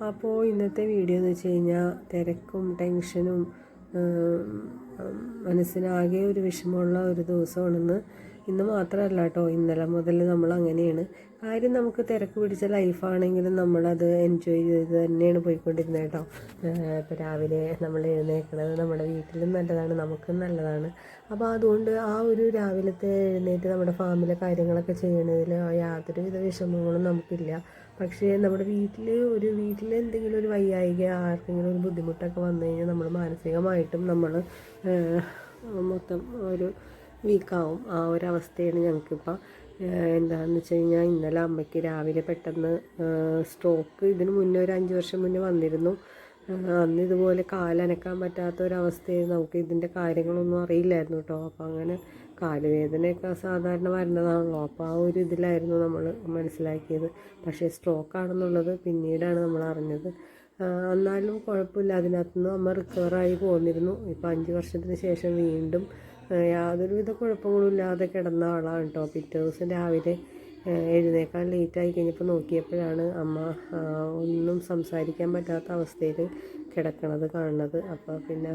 അപ്പോൾ ഇന്നത്തെ വീഡിയോ എന്ന് വെച്ച് കഴിഞ്ഞാൽ തിരക്കും ടെൻഷനും മനസ്സിനാകെ ഒരു വിഷമമുള്ള ഒരു ദിവസമാണെന്ന്. ഇന്ന് മാത്രമല്ല കേട്ടോ, ഇന്നലെ മുതൽ നമ്മൾ അങ്ങനെയാണ്. കാര്യം നമുക്ക് തിരക്ക് പിടിച്ച ലൈഫാണെങ്കിലും നമ്മളത് എൻജോയ് ചെയ്ത് തന്നെയാണ് പോയിക്കൊണ്ടിരുന്നത് കേട്ടോ. ഇപ്പോൾ രാവിലെ നമ്മൾ എഴുന്നേൽക്കുന്നത് നമ്മുടെ വീട്ടിലും നല്ലതാണ്, നമുക്കും നല്ലതാണ്. അപ്പോൾ അതുകൊണ്ട് ആ ഒരു രാവിലത്തെ എഴുന്നേറ്റ് നമ്മുടെ ഫാമിലെ കാര്യങ്ങളൊക്കെ ചെയ്യണതിൽ യാതൊരുവിധ വിഷമങ്ങളും നമുക്കില്ല. പക്ഷേ നമ്മുടെ വീട്ടിൽ എന്തെങ്കിലും ഒരു വയ്യായിക, ആർക്കെങ്കിലും ഒരു ബുദ്ധിമുട്ടൊക്കെ വന്നു കഴിഞ്ഞാൽ നമ്മൾ മാനസികമായിട്ടും നമ്മൾ മൊത്തം ഒരു വീക്കാവും. ആ ഒരവസ്ഥയാണ് ഞങ്ങൾക്കിപ്പോൾ. എന്താണെന്ന് വെച്ച് കഴിഞ്ഞാൽ ഇന്നലെ അമ്മയ്ക്ക് രാവിലെ പെട്ടെന്ന് സ്ട്രോക്ക് ഇതിന് മുന്നേ ഒരു 5 വർഷം മുന്നേ വന്നിരുന്നു. അന്ന് ഇതുപോലെ കാലനക്കാൻ പറ്റാത്ത ഒരവസ്ഥയായിരുന്നു. നമുക്ക് ഇതിൻ്റെ കാര്യങ്ങളൊന്നും അറിയില്ലായിരുന്നു കേട്ടോ. അപ്പോൾ അങ്ങനെ കാലുവേദനയൊക്കെ സാധാരണ വരുന്നതാണല്ലോ. അപ്പോൾ ആ ഒരു ഇതിലായിരുന്നു നമ്മൾ മനസ്സിലാക്കിയത്. പക്ഷേ സ്ട്രോക്കാണെന്നുള്ളത് പിന്നീടാണ് നമ്മൾ അറിഞ്ഞത്. എന്നാലും കുഴപ്പമില്ല, അതിനകത്തുനിന്ന് അമ്മ റിക്കവറായി പോന്നിരുന്നു. ഇപ്പോൾ 5 വർഷത്തിന് ശേഷം വീണ്ടും യാതൊരുവിധ കുഴപ്പങ്ങളും ഇല്ലാതെ കിടന്ന ആളാണ് കേട്ടോ. പിറ്റേ ദിവസം രാവിലെ എഴുന്നേക്കാൻ ലേറ്റായി കഴിഞ്ഞപ്പോൾ നോക്കിയപ്പോഴാണ് അമ്മ ഒന്നും സംസാരിക്കാൻ പറ്റാത്ത അവസ്ഥയിൽ കിടക്കണത് കാണുന്നത്. അപ്പോൾ പിന്നെ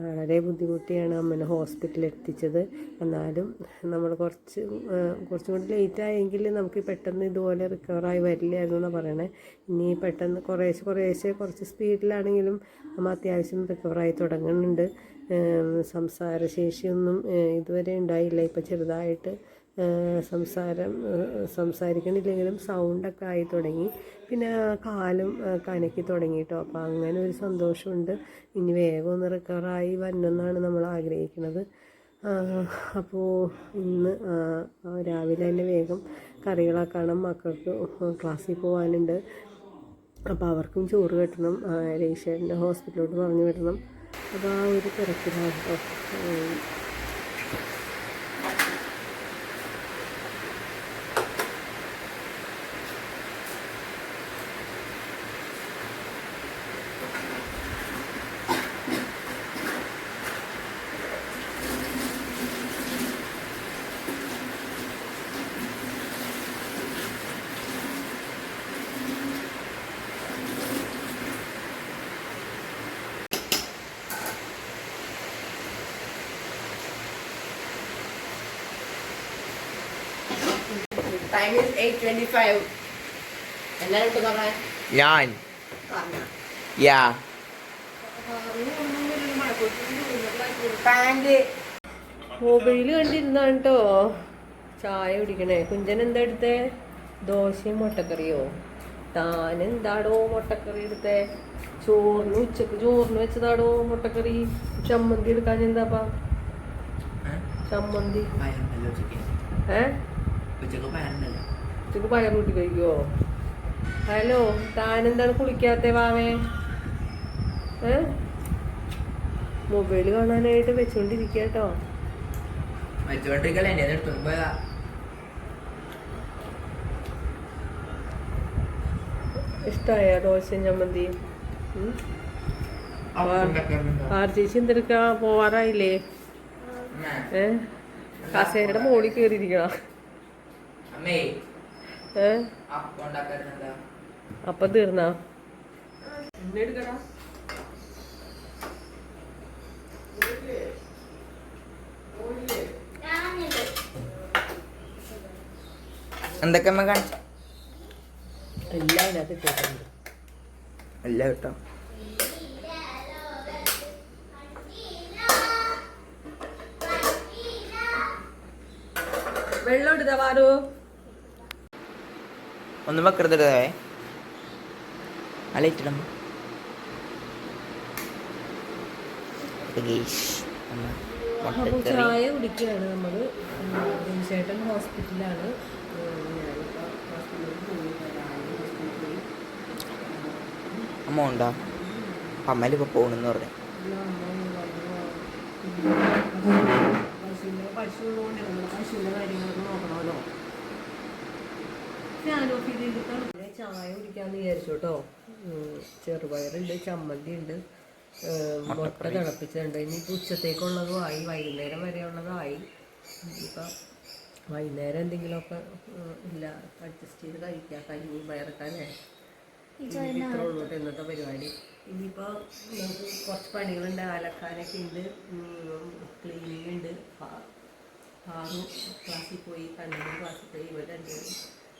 വളരെ ബുദ്ധിമുട്ടിയാണ് അമ്മനെ ഹോസ്പിറ്റലിൽ എത്തിച്ചത്. എന്നാലും നമ്മൾ കുറച്ചും കൂടി ലേറ്റായെങ്കിൽ നമുക്ക് പെട്ടെന്ന് ഇതുപോലെ റിക്കവറായി വരില്ലായിരുന്നു എന്നാണ് പറയണേ. ഇനി പെട്ടെന്ന് കുറേശ്ശെ കുറച്ച് സ്പീഡിലാണെങ്കിലും അമ്മ അത്യാവശ്യം റിക്കവറായി തുടങ്ങുന്നുണ്ട്. സംസാരശേഷിയൊന്നും ഇതുവരെ ഉണ്ടായില്ല. ഇപ്പോൾ ചെറുതായിട്ട് സംസാരിക്കണില്ലെങ്കിലും സൗണ്ടൊക്കെ ആയി തുടങ്ങി. പിന്നെ കാലും കനക്കി തുടങ്ങി കേട്ടോ. അപ്പോൾ അങ്ങനെ ഒരു സന്തോഷമുണ്ട്. ഇനി വേഗം ഒന്ന് റിക്കവറായി വരണമെന്നാണ് നമ്മൾ ആഗ്രഹിക്കുന്നത്. അപ്പോൾ ഇന്ന് രാവിലെ തന്നെ വേഗം കറികളാക്കണം. മക്കൾക്ക് ക്ലാസ്സിൽ പോകാനുണ്ട്. അപ്പോൾ അവർക്കും ചോറ് കെട്ടണം. രേഷേൻ്റെ ഹോസ്പിറ്റലിലോട്ട് പറഞ്ഞു വിടണം. അപ്പോൾ ആ ഒരു തിരക്കിലാണ് കേട്ടോ. Time is 8:25. എല്ലാരും ഇട്ട് പറഞ്ഞേ. ഞാൻ പാന്റ് മൊബൈൽ കണ്ടിരുന്നാണ് കേട്ടോ ചായ കുടിക്കണേ. കുഞ്ചൻ എന്താ എടുത്തേ? ദോശയും മുട്ടക്കറിയോ? താനെന്താടോ മുട്ടക്കറി എടുത്തേ? ഉച്ചക്ക് ചോറിന് വെച്ചതാടോ മുട്ടക്കറി. ചമ്മന്തി എടുക്കാൻ എന്താപ്പാ? ചമ്മന്തി ഉച്ചക്ക് പയർ കൂട്ടി കഴിക്കുവോ? ഹലോ, താനെന്താണ് കുളിക്കാത്തേ വാവേ? മൊബൈൽ കാണാനായിട്ട് വെച്ചോണ്ടിരിക്കുക കേട്ടോ. ഇഷ്ടായ ദോശയും ചമ്മന്തി? ചേച്ചി എന്തെടുക്കാ? പോവാറായില്ലേ? കസേരയുടെ മോളിൽ കയറിയിരിക്കണം. അപ്പം തീർന്നാ? എന്തൊക്കെ അമ്മ കാണിച്ചു? എല്ലാം അതിനകത്ത് ഇട്ടിട്ടുണ്ട്. എല്ലാം കേട്ടോ. വെള്ളം എടുത്താ വാരോ? ഒന്ന് വെക്കരുതേ അലയിട്ടിടമ്മ. അപ്പോൾ ചായ കുടിക്കുകയാണ് നമ്മൾ. ചേട്ടൻ ഹോസ്പിറ്റലാണ്. അമ്മ ഉണ്ടോ? അമ്മയിലിപ്പോൾ പോകണമെന്ന് പറഞ്ഞു. പശുവുള്ളതുകൊണ്ട് നമ്മൾ പശുവിൻ്റെ കാര്യങ്ങളൊക്കെ നോക്കണമല്ലോ. ഞാനോ ചായ കുടിക്കാമെന്ന് വിചാരിച്ചു കേട്ടോ. ചെറുപയറുണ്ട്, ചമ്മന്തി ഉണ്ട്, മുട്ട തിളപ്പിച്ചിട്ടുണ്ട്. ഇനിയിപ്പോൾ ഉച്ചത്തേക്കുള്ളതും ആയി, വൈകുന്നേരം വരെ ഉള്ളതായി. ഇപ്പം വൈകുന്നേരം എന്തെങ്കിലുമൊക്കെ ഇല്ല അഡ്ജസ്റ്റ് ചെയ്ത് കഴിക്കാം. കഞ്ഞി പയറക്കാനേ ഇത്രേ ഉള്ളൂ കേട്ടോ ഇന്നത്തെ പരിപാടി. ഇനിയിപ്പോൾ നമുക്ക് കുറച്ച് പണികളുണ്ട്, അലക്കാനൊക്കെ ഉണ്ട്, ക്ലീനിങ് ഉണ്ട്. പാറു ക്ലാസ്സിൽ പോയി, കണ്ണനും ക്ലാസ്സിൽ പോയി, ഇവിടെ രണ്ടുപേരും.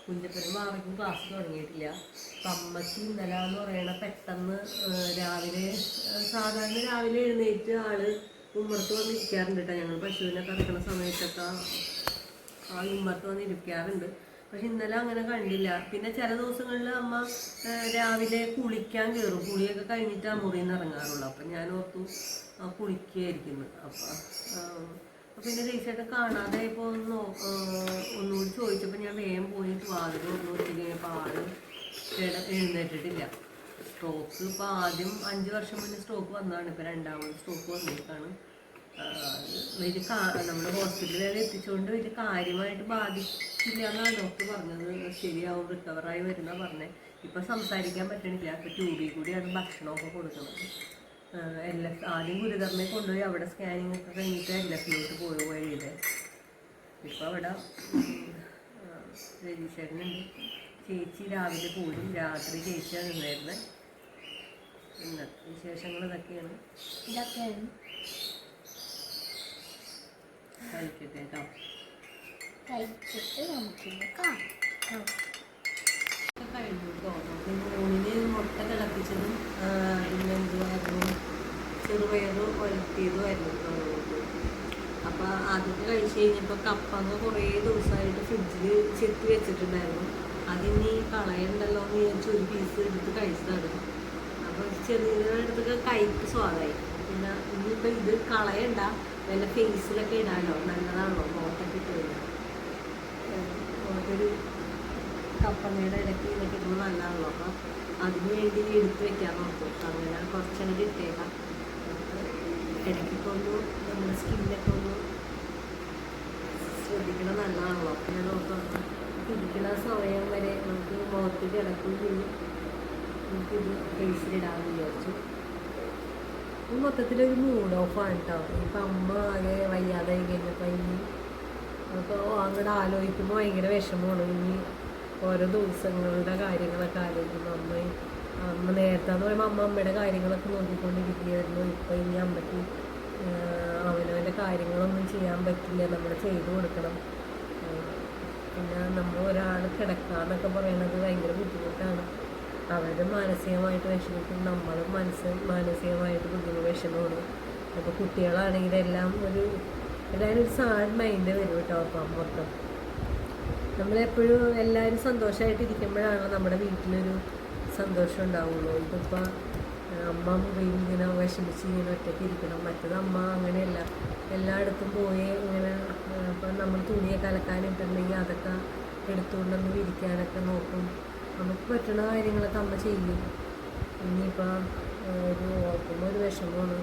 കുഞ്ഞപ്പനും മാവയ്ക്കും ക്ലാസ് തുടങ്ങിയിട്ടില്ല. അപ്പം അമ്മയ്ക്ക് ഇന്നലെ എന്ന് പറയണ പെട്ടെന്ന് രാവിലെ സാധാരണ രാവിലെ എഴുന്നേറ്റ് ആള് ഉമ്മർത്ത് വന്നിരിക്കാറുണ്ട് കേട്ടോ. ഞങ്ങൾ പശുവിനെ കറക്കുന്ന സമയത്തൊക്കെ ആൾ ഉമ്മർത്ത് വന്നിരിക്കാറുണ്ട്. പക്ഷെ ഇന്നലെ അങ്ങനെ കണ്ടില്ല. പിന്നെ ചില ദിവസങ്ങളിൽ അമ്മ രാവിലെ കുളിക്കാൻ കയറും. കുളിയൊക്കെ കഴിഞ്ഞിട്ട് ആ മുറിയിൽ നിന്ന് ഇറങ്ങാറുള്ളൂ. അപ്പം ഞാൻ ഓർത്തു കുളിക്കുകയായിരിക്കുന്നു. അപ്പം പിന്നെ ചേച്ചിയായിട്ട് കാണാതെ ഇപ്പോൾ ഒന്നുകൂടി ചോദിച്ചപ്പോൾ ഞാൻ വേഗം പോയിട്ട് വാതിൽ നോക്കി കഴിഞ്ഞപ്പോൾ ആള് എഴുന്നേറ്റിട്ടില്ല. സ്ട്രോക്ക് ഇപ്പോൾ ആദ്യം 5 വർഷം മുന്നേ സ്ട്രോക്ക് വന്നതാണ്. ഇപ്പോൾ രണ്ടാമത് സ്ട്രോക്ക് വന്നിട്ടാണ്. നമ്മൾ ഹോസ്പിറ്റലിൽ എത്തിച്ചുകൊണ്ട് വലിയ കാര്യമായിട്ട് ബാധിക്കില്ല എന്നാണ് ഡോക്ടർ പറഞ്ഞത്. ശരിയാവും, റിക്കവറായി വരുന്ന പറഞ്ഞത്. ഇപ്പം സംസാരിക്കാൻ പറ്റണില്ല. ഇപ്പോൾ ട്യൂബിൽ കൂടിയാണ് ഭക്ഷണമൊക്കെ കൊടുക്കുന്നത്. ആദ്യം ഗുരുതരനെ കൊണ്ടുപോയി അവിടെ സ്കാനിങ് ഒക്കെ കഴിഞ്ഞിട്ട് LFലോട്ട് പോയത്. ഇപ്പോൾ അവിടെ രജിസ്റ്റേഷനുണ്ട്. ചേച്ചി രാവിലെ പോരും, രാത്രി ചേച്ചിയാണ് നിന്നായിരുന്നത്. ഇന്നത്തെ വിശേഷങ്ങൾ ഇതൊക്കെയാണ്. കഴിക്കട്ടെ കേട്ടോ. കഴിഞ്ഞു കേട്ടോ. ഊണിന് മുട്ട തിളപ്പിച്ചതും പിന്നെ എന്തുമായിരുന്നു, ചെറുപയറും ഒലത്തിയതുമായിരുന്നു. അപ്പോൾ അതൊക്കെ കഴിച്ച് കഴിഞ്ഞപ്പോൾ കപ്പങ്ങ കുറേ ദിവസമായിട്ട് ഫ്രിഡ്ജിൽ ചെത്തി വെച്ചിട്ടുണ്ടായിരുന്നു. അതിനി കളയണ്ടല്ലോ എന്ന് വിചാരിച്ച് ഒരു പീസ് എടുത്ത് കഴിച്ചതാണ്. അപ്പോൾ ചെറിയടുത്തൊക്കെ കയ്പ്പ് സ്വാദായി. പിന്നെ ഇനിയിപ്പോൾ ഇത് കളയണ്ട, വല്ല ഫേസിലൊക്കെ ഇടാനോ നല്ലതാണോ നോട്ടൊക്കെ ഇട്ട് കഴിഞ്ഞാൽ. ഒരു കപ്പങ്ങയുടെ ഇടയ്ക്ക് ഇതൊക്കെ ഇടുമ്പോൾ നല്ലതാണല്ലോ. അപ്പോൾ അതിന് വേണ്ടി എടുത്ത് വെക്കാൻ നോക്കും. അങ്ങനെ കുറച്ചങ്ങോട്ട് ഇട്ടേക്കാം. ഇടയ്ക്കൊക്കെ ഒന്ന് നമ്മുടെ സ്കിന്നൊക്കെ ഒന്ന് ശ്രദ്ധിക്കണം, നല്ലതാണല്ലോ. അപ്പം ഞാൻ നോക്കാം ഇരിക്കുന്ന സമയം വരെ നമുക്ക് മുഖത്ത് കിടക്കുകയും ചെയ്യും. നമുക്കിത് ഫേസിലിടാമെന്ന് വിചാരിച്ചു. മൊത്തത്തിലൊരു മൂഡ് ഓഫാണ് കേട്ടോ. ഇപ്പം അമ്മ ആകെ വയ്യാതായി കഴിഞ്ഞപ്പോൾ ഇനി അപ്പോൾ അങ്ങോട്ട് ആലോചിക്കുമ്പോൾ ഭയങ്കര വിഷമമാണ്. ഇനി ഓരോ ദിവസങ്ങളുടെ കാര്യങ്ങളൊക്കെ ആലോചിക്കുമ്പോൾ അമ്മ നേരത്തെ എന്ന് പറയുമ്പോൾ അമ്മയുടെ കാര്യങ്ങളൊക്കെ നോക്കിക്കൊണ്ടിരിക്കുകയായിരുന്നു. ഇപ്പം ഇനി അമ്മയ്ക്ക് അവനവൻ്റെ കാര്യങ്ങളൊന്നും ചെയ്യാൻ പറ്റില്ല, നമ്മൾ ചെയ്തു കൊടുക്കണം. പിന്നെ നമ്മൾ ഒരാൾ കിടക്കാന്നൊക്കെ പറയണത് ഭയങ്കര ബുദ്ധിമുട്ടാണ്. അവരും മാനസികമായിട്ട് വിഷമിക്കും, നമ്മളും മാനസികമായിട്ട് വിഷമമാണ്. അപ്പോൾ കുട്ടികളാണെങ്കിൽ എല്ലാവരും ഒരു സാഡ് മൈൻഡ് വരും കേട്ടോ. അപ്പം മൊത്തം നമ്മളെപ്പോഴും എല്ലാവരും സന്തോഷമായിട്ടിരിക്കുമ്പോഴാണ് നമ്മുടെ വീട്ടിലൊരു സന്തോഷം ഉണ്ടാവുള്ളൂ. ഇതിപ്പോൾ അമ്മ മുറിയിൽ ഇങ്ങനെ വിഷമിച്ച് ഇങ്ങനെ ഒറ്റയ്ക്ക് ഇരിക്കണം. മറ്റത് അമ്മ അങ്ങനെയല്ല, എല്ലായിടത്തും പോയി ഇങ്ങനെ ഇപ്പം നമ്മൾ തുണിയൊക്കെ അലക്കാനിട്ടുണ്ടെങ്കിൽ അതൊക്കെ എടുത്തുകൊണ്ടൊന്ന് വിരിക്കാനൊക്കെ നോക്കും. നമുക്ക് പറ്റുന്ന കാര്യങ്ങളൊക്കെ അമ്മ ചെയ്യും. ഇനിയിപ്പോൾ ഓർക്കുമ്പോൾ ഒരു വിഷമമാണ്.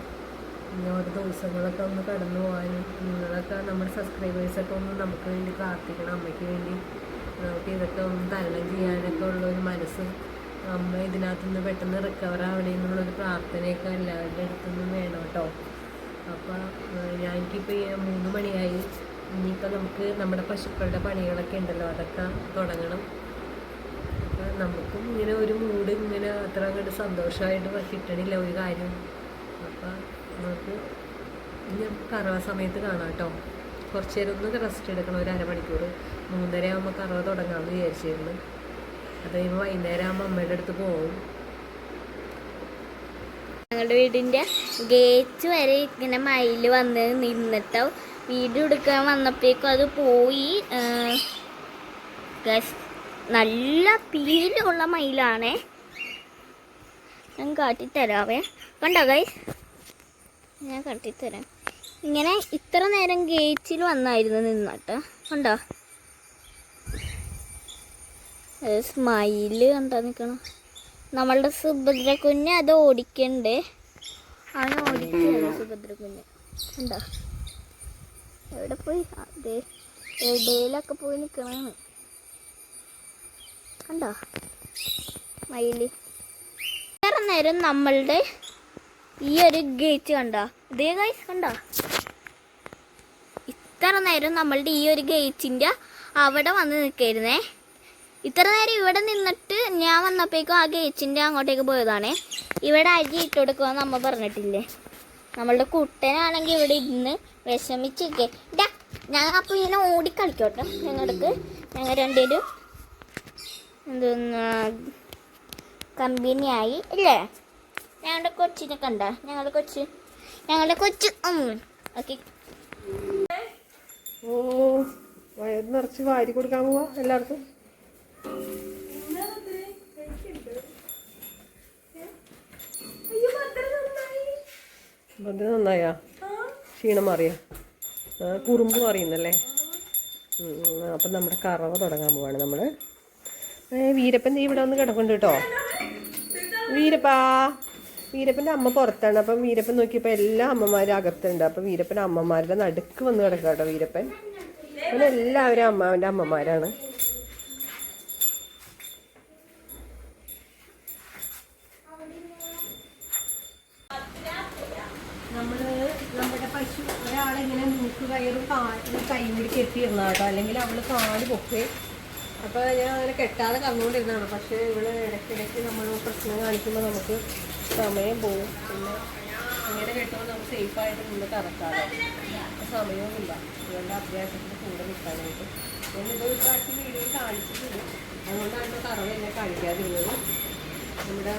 ഇനി ഓരോ ദിവസങ്ങളൊക്കെ ഒന്ന് കടന്നു പോകാനും. നിങ്ങളൊക്കെ നമ്മുടെ സബ്സ്ക്രൈബേഴ്സൊക്കെ ഒന്ന് നമുക്ക് വേണ്ടി പ്രാർത്ഥിക്കണം, അമ്മയ്ക്ക് വേണ്ടി. നമുക്ക് ഇതൊക്കെ ഒന്ന് തരണം ചെയ്യാനൊക്കെ ഉള്ളൊരു മനസ്സ്, അമ്മ ഇതിനകത്തുനിന്ന് പെട്ടെന്ന് റിക്കവർ ആവണേ എന്നുള്ളൊരു പ്രാർത്ഥനയൊക്കെ എല്ലാവരുടെ അടുത്തുനിന്നും വേണം കേട്ടോ. അപ്പോൾ എനിക്കിപ്പോൾ 3 മണിയായി. ഇനിയിപ്പോൾ നമുക്ക് നമ്മുടെ പശുക്കളുടെ പണികളൊക്കെ ഉണ്ടല്ലോ, അതൊക്കെ തുടങ്ങണം. അപ്പോൾ നമുക്കും ഇങ്ങനെ ഒരു മൂഡ് ഇങ്ങനെ അത്ര അങ്ങോട്ട് സന്തോഷമായിട്ട് കിട്ടണില്ല ഒരു കാര്യം. അപ്പോൾ നമുക്ക് ഇനി കറവ സമയത്ത് കാണാം കേട്ടോ. കുറച്ച് നേരം ഒന്ന് റെസ്റ്റ് എടുക്കണം, ഒരു അരമണിക്കൂർ. 3:30 ആകുമ്പോൾ കറവ തുടങ്ങാമെന്ന് വിചാരിച്ചിരുന്നു. അത് കഴിയുമ്പോൾ വൈകുന്നേരം ആകുമ്പോൾ അമ്മയുടെ അടുത്ത് പോകും. ഞങ്ങളുടെ വീടിൻ്റെ ഗേറ്റ് വരെ ഇങ്ങനെ മയിൽ വന്ന് നിന്നിട്ട് വീഡിയോ എടുക്കാൻ വന്നപ്പോഴേക്കും അത് പോയി. നല്ല പീലുള്ള മയിലാണേ. ഞാൻ കാട്ടിത്തരാവേ. കണ്ടോ ഗൈസ്, ഞാൻ കാട്ടിത്തരാം. ഇങ്ങനെ ഇത്ര നേരം ഗേറ്റിൽ വന്നായിരുന്നു നിന്നിട്ട്. കണ്ടോ സ്മൈല് കണ്ടാ നിൽക്കണം. നമ്മളുടെ സുഭദ്ര കുഞ്ഞ് അത് ഓടിക്കണ്ടേ, ആണ് ഓടിക്കുകയാണ് സുഭദ്ര കുഞ്ഞ്. കണ്ടോ എവിടെ പോയി, അതെ ഇടയിലൊക്കെ പോയി നിൽക്കണതാണ്. കണ്ടോ മയില്. ഇത്ര നേരം നമ്മളുടെ ഈ ഒരു ഗേറ്റ് കണ്ടോ, ഇതേ ഗൈസ് കണ്ടോ, ഇത്ര നേരം നമ്മളുടെ ഈ ഒരു ഗേറ്റിൻ്റെ അവിടെ വന്ന് നിൽക്കായിരുന്നേ. ഇത്ര നേരം ഇവിടെ നിന്നിട്ട് ഞാൻ വന്നപ്പോഴേക്കും ആ ഗേച്ചിൻ്റെ അങ്ങോട്ടേക്ക് പോയതാണേ. ഇവിടെ അരി ഇട്ട് കൊടുക്കുമെന്ന് അമ്മ പറഞ്ഞിട്ടില്ലേ. നമ്മളുടെ കുട്ടനാണെങ്കിൽ ഇവിടെ ഇരുന്ന് വിഷമിച്ചിരിക്കേ. ഞങ്ങൾ അപ്പോൾ ഇങ്ങനെ ഓടിക്കളിക്കോട്ടെ. ഞങ്ങൾക്ക് ഞങ്ങൾ രണ്ടുപേരും എന്തോന്ന് കമ്പനിയായി ഇല്ലേ. ഞങ്ങളുടെ കൊച്ചിനെ കണ്ട ഞങ്ങളുടെ കൊച്ച് ഓക്കെ. ഓ വയറ് നിറച്ച് വാരി കൊടുക്കാൻ പോവാ എല്ലാവർക്കും. ഭദ്ര നന്നായാ? ക്ഷീണം മാറിയ? കുറുമ്പ് മാറിയെന്നല്ലേ. അപ്പം നമ്മുടെ കറവ തുടങ്ങാൻ പോവാണ് നമ്മൾ. വീരപ്പൻ ഇവിടെ ഒന്ന് കിടക്കുന്നുണ്ട് കേട്ടോ. വീരപ്പൻ്റെ അമ്മ പുറത്താണ്. അപ്പം വീരപ്പൻ നോക്കിയപ്പോൾ എല്ലാ അമ്മമാരും അകത്തുണ്ട്. അപ്പം വീരപ്പൻ അമ്മമാരുടെ നടുക്ക് വന്ന് കിടക്കുക കേട്ടോ വീരപ്പൻ. അങ്ങനെ എല്ലാവരും അമ്മാവൻ്റെ അമ്മമാരാണ്. നമ്മുടെ പശു ഒരാളിങ്ങനെ മൂക്ക് കയറും കൈ കൂടി കെട്ടിയിരുന്ന കേട്ടോ. അല്ലെങ്കിൽ അവൾ കാല് പൊക്കേ. അപ്പോൾ ഞാൻ അങ്ങനെ കെട്ടാതെ കന്നുകൊണ്ടിരുന്നതാണ്. പക്ഷേ ഇവിടെ ഇടയ്ക്കിടയ്ക്ക് നമ്മൾ പ്രശ്നം കാണിക്കുമ്പോൾ നമുക്ക് സമയം പോകും. പിന്നെ ഇങ്ങനെ കെട്ടുമ്പോൾ നമുക്ക് സേഫായിട്ട് നിന്ന് കറക്കാതെ സമയവുമില്ല. അതുകൊണ്ട് അത്യാവശ്യത്തിന് കൂടെ നിൽക്കാനായിട്ട് ഞാനിത് ഒരു പ്രാവശ്യം വീഡിയോയിൽ കാണിച്ചിട്ടുണ്ട്. അതുകൊണ്ടാണ് കറവ എന്നെ കാണിക്കാതിരുന്നത്. നമ്മുടെ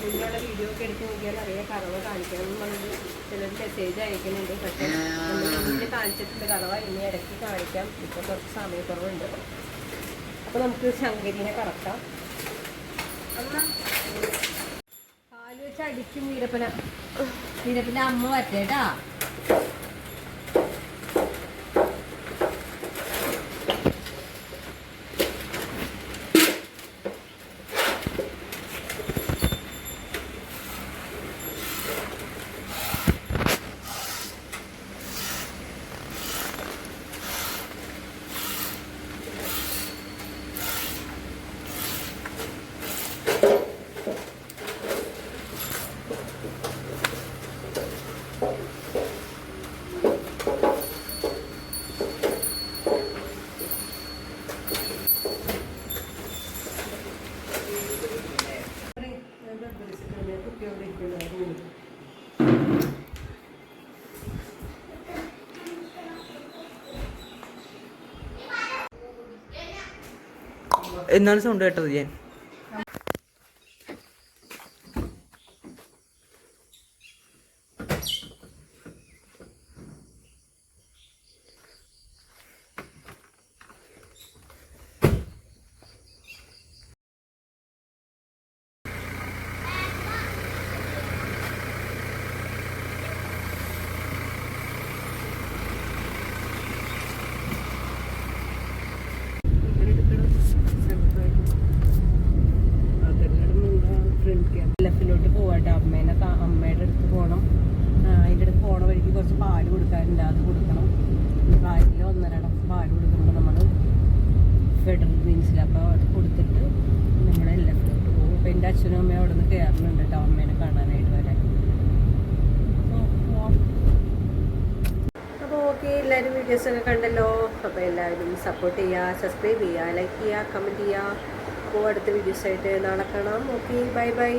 മുന്നിലുള്ള വീഡിയോ ഒക്കെ എടുത്ത് നോക്കിയാൽ അറിയാം കറവ കാണിക്കാമെന്ന് പറഞ്ഞത് ചിലർ മെസ്സേജ് അയക്കുന്നുണ്ട്. പക്ഷേ നമ്മൾ മുന്നിൽ കാണിച്ചിട്ടുണ്ട് കറവ. ഇനി ഇടയ്ക്ക് കാണിക്കാം. ഇപ്പോൾ കുറച്ച് സമയക്കുറവുണ്ട്. അപ്പോൾ നമുക്ക് ശങ്കരിനെ കറക്കാം. കാല് വെച്ച് അടിക്കും വീരപ്പൻ്റെ അമ്മ വരട്ടേട്ടാ. എന്നാണ് സൗണ്ട് കേട്ടത് ഞാൻ. ലെഫ്റ്റിലോട്ട് പോവാട്ടെ. അമ്മയുടെ അടുത്ത് പോകണം. അതിൻ്റെ അടുത്ത് പോണ വഴിക്ക് കുറച്ച് പാല് കൊടുക്കാറുണ്ട്. അത് കൊടുക്കണം. പാലിൽ 1.5 ഗ്ലാസ് പാല് കൊടുക്കുമ്പോൾ നമ്മൾ ഫെഡറൽ മീൻസിൽ. അപ്പോൾ അത് കൊടുത്തിട്ട് നമ്മൾ ലെഫ്റ്റിലോട്ട് പോകും. അപ്പോൾ എൻ്റെ അച്ഛനും അമ്മയും അവിടെ നിന്ന് കയറുന്നുണ്ട് കേട്ടോ അമ്മേനെ കാണാനായിട്ട് വരാൻ. അപ്പോൾ ഓക്കെ, എല്ലാവരും വീഡിയോസൊക്കെ കണ്ടല്ലോ. അപ്പോൾ എല്ലാവരും സപ്പോർട്ട് ചെയ്യുക, സബ്സ്ക്രൈബ് ചെയ്യുക, ലൈക്ക് ചെയ്യുക, കമൻറ്റ് ചെയ്യുക. അപ്പോൾ അടുത്ത വീഡിയോസായിട്ട് നാളെ കാണാം. Okay, bye bye.